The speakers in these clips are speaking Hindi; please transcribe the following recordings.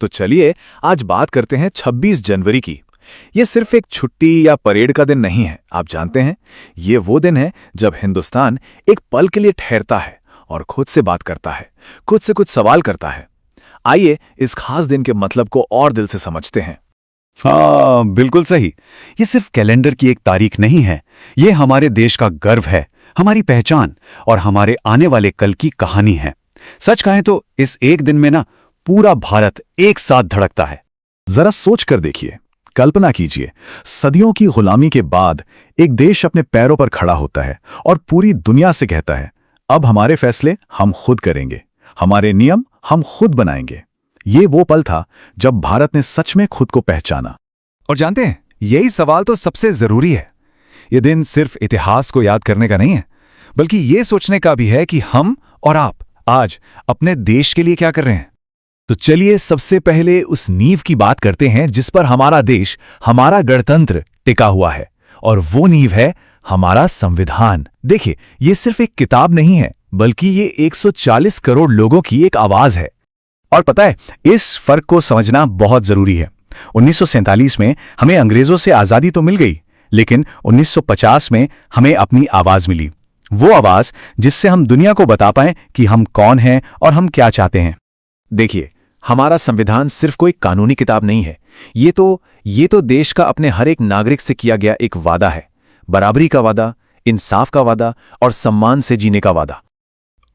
तो चलिए आज बात करते हैं 26 जनवरी की। ये सिर्फ एक छुट्टी या परेड का दिन नहीं है, आप जानते हैं, ये वो दिन है जब हिंदुस्तान एक पल के लिए ठहरता है और खुद से बात करता है, खुद से कुछ सवाल करता है। आइए इस खास दिन के मतलब को और दिल से समझते हैं। हाँ, बिल्कुल सही। ये सिर्फ कैलेंडर की एक तारीख नहीं है, ये हमारे देश का गर्व है, हमारी पहचान और हमारे आने वाले कल की कहानी है। सच कहें तो इस एक दिन में ना पूरा भारत एक साथ धड़कता है। जरा सोच कर देखिए, कल्पना कीजिए, सदियों की गुलामी के बाद एक देश अपने पैरों पर खड़ा होता है और पूरी दुनिया से कहता है, अब हमारे फैसले हम खुद करेंगे, हमारे नियम हम खुद बनाएंगे। ये वो पल था जब भारत ने सच में खुद को पहचाना। और जानते हैं, यही सवाल तो सबसे जरूरी है। ये दिन सिर्फ इतिहास को याद करने का नहीं है, बल्कि ये सोचने का भी है कि हम और आप आज अपने देश के लिए क्या कर रहे हैं। तो चलिए सबसे पहले उस नींव की बात करते हैं जिस पर हमारा देश, हमारा गणतंत्र टिका हुआ है, और वो नींव है हमारा संविधान। देखिए, ये सिर्फ एक किताब नहीं है, बल्कि ये 140 करोड़ लोगों की एक आवाज है। और पता है, इस फर्क को समझना बहुत जरूरी है। 1947 में हमें अंग्रेजों से आजादी तो मिल गई, लेकिन 1950 में हमें अपनी आवाज मिली। वो आवाज जिससे हम दुनिया को बता पाएं कि हम कौन हैं और हम क्या चाहते हैं। देखिए, हमारा संविधान सिर्फ कोई कानूनी किताब नहीं है, ये तो देश का अपने हर एक नागरिक से किया गया एक वादा है। बराबरी का वादा, इंसाफ का वादा और सम्मान से जीने का वादा।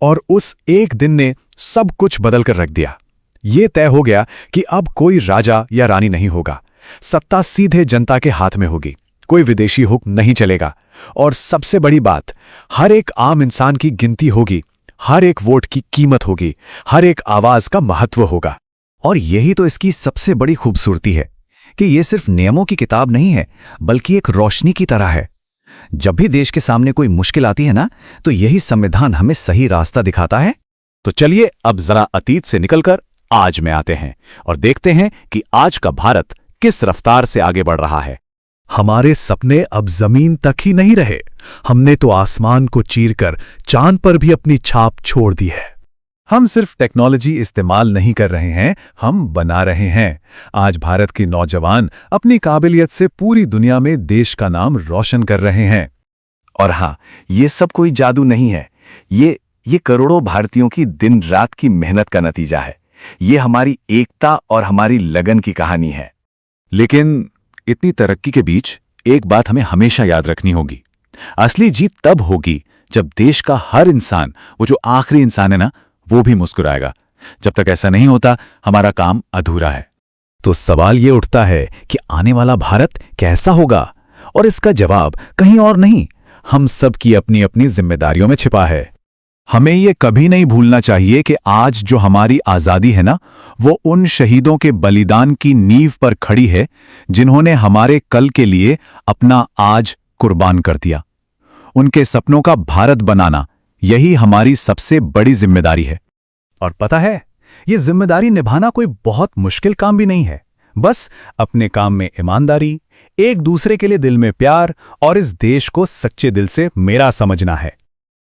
और उस एक दिन ने सब कुछ बदल कर रख दिया। ये तय हो गया कि अब कोई राजा या रानी नहीं होगा, सत्ता सीधे जनता के हाथ में होगी, कोई विदेशी हुक्म नहीं चलेगा, और सबसे बड़ी बात, हर एक आम इंसान की गिनती होगी, हर एक वोट की कीमत होगी, हर एक आवाज का महत्व होगा। और यही तो इसकी सबसे बड़ी खूबसूरती है कि ये सिर्फ नियमों की किताब नहीं है, बल्कि एक रोशनी की तरह है। जब भी देश के सामने कोई मुश्किल आती है ना, तो यही संविधान हमें सही रास्ता दिखाता है। तो चलिए अब जरा अतीत से निकलकर आज में आते हैं और देखते हैं कि आज का भारत किस रफ्तार से आगे बढ़ रहा है। हमारे सपने अब जमीन तक ही नहीं रहे, हमने तो आसमान को चीरकर चांद पर भी अपनी छाप छोड़ दी है। हम सिर्फ टेक्नोलॉजी इस्तेमाल नहीं कर रहे हैं, हम बना रहे हैं। आज भारत के नौजवान अपनी काबिलियत से पूरी दुनिया में देश का नाम रोशन कर रहे हैं। और हाँ, ये सब कोई जादू नहीं है, ये करोड़ों भारतीयों की दिन रात की मेहनत का नतीजा है। ये हमारी एकता और हमारी लगन की कहानी है। लेकिन इतनी तरक्की के बीच एक बात हमें हमेशा याद रखनी होगी। असली जीत तब होगी जब देश का हर इंसान, वो जो आखिरी इंसान है ना, वो भी मुस्कुराएगा। जब तक ऐसा नहीं होता, हमारा काम अधूरा है। तो सवाल ये उठता है कि आने वाला भारत कैसा होगा, और इसका जवाब कहीं और नहीं, हम सब की अपनी अपनी जिम्मेदारियों में छिपा है। हमें ये कभी नहीं भूलना चाहिए कि आज जो हमारी आज़ादी है ना, वो उन शहीदों के बलिदान की नींव पर खड़ी है जिन्होंने हमारे कल के लिए अपना आज कुर्बान कर दिया। उनके सपनों का भारत बनाना, यही हमारी सबसे बड़ी जिम्मेदारी है। और पता है, ये जिम्मेदारी निभाना कोई बहुत मुश्किल काम भी नहीं है। बस अपने काम में ईमानदारी, एक दूसरे के लिए दिल में प्यार और इस देश को सच्चे दिल से मेरा समझना है।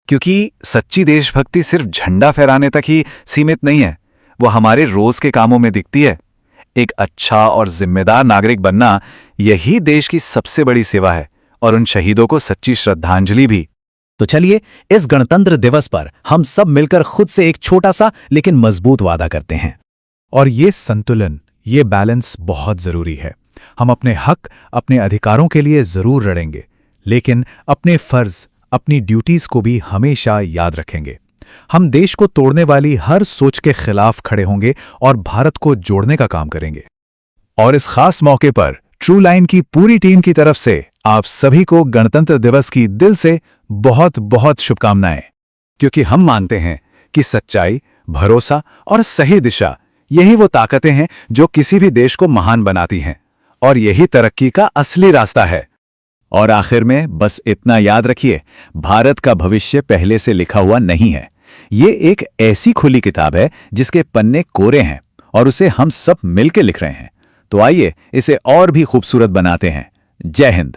क्योंकि सच्ची देशभक्ति सिर्फ झंडा फहराने तक ही सीमित नहीं है, वो हमारे रोज के कामों में दिखती है। एक अच्छा और जिम्मेदार नागरिक बनना, यही देश की सबसे बड़ी सेवा है, और उन शहीदों को सच्ची श्रद्धांजलि भी। तो चलिए इस गणतंत्र दिवस पर हम सब मिलकर खुद से एक छोटा सा लेकिन मजबूत वादा करते हैं। और ये संतुलन, ये बैलेंस बहुत जरूरी है। हम अपने हक, अपने अधिकारों के लिए जरूर लड़ेंगे, लेकिन अपने फर्ज, अपनी ड्यूटीज को भी हमेशा याद रखेंगे। हम देश को तोड़ने वाली हर सोच के खिलाफ खड़े होंगे और भारत को जोड़ने का काम करेंगे। और इस खास मौके पर ट्रू लाइन की पूरी टीम की तरफ से आप सभी को गणतंत्र दिवस की दिल से बहुत बहुत शुभकामनाएं। क्योंकि हम मानते हैं कि सच्चाई, भरोसा और सही दिशा, यही वो ताकतें हैं जो किसी भी देश को महान बनाती हैं, और यही तरक्की का असली रास्ता है। और आखिर में बस इतना याद रखिए, भारत का भविष्य पहले से लिखा हुआ नहीं है। ये एक ऐसी खुली किताब है जिसके पन्ने कोरे हैं, और उसे हम सब मिलकर लिख रहे हैं। तो आइए इसे और भी खूबसूरत बनाते हैं। जय हिंद।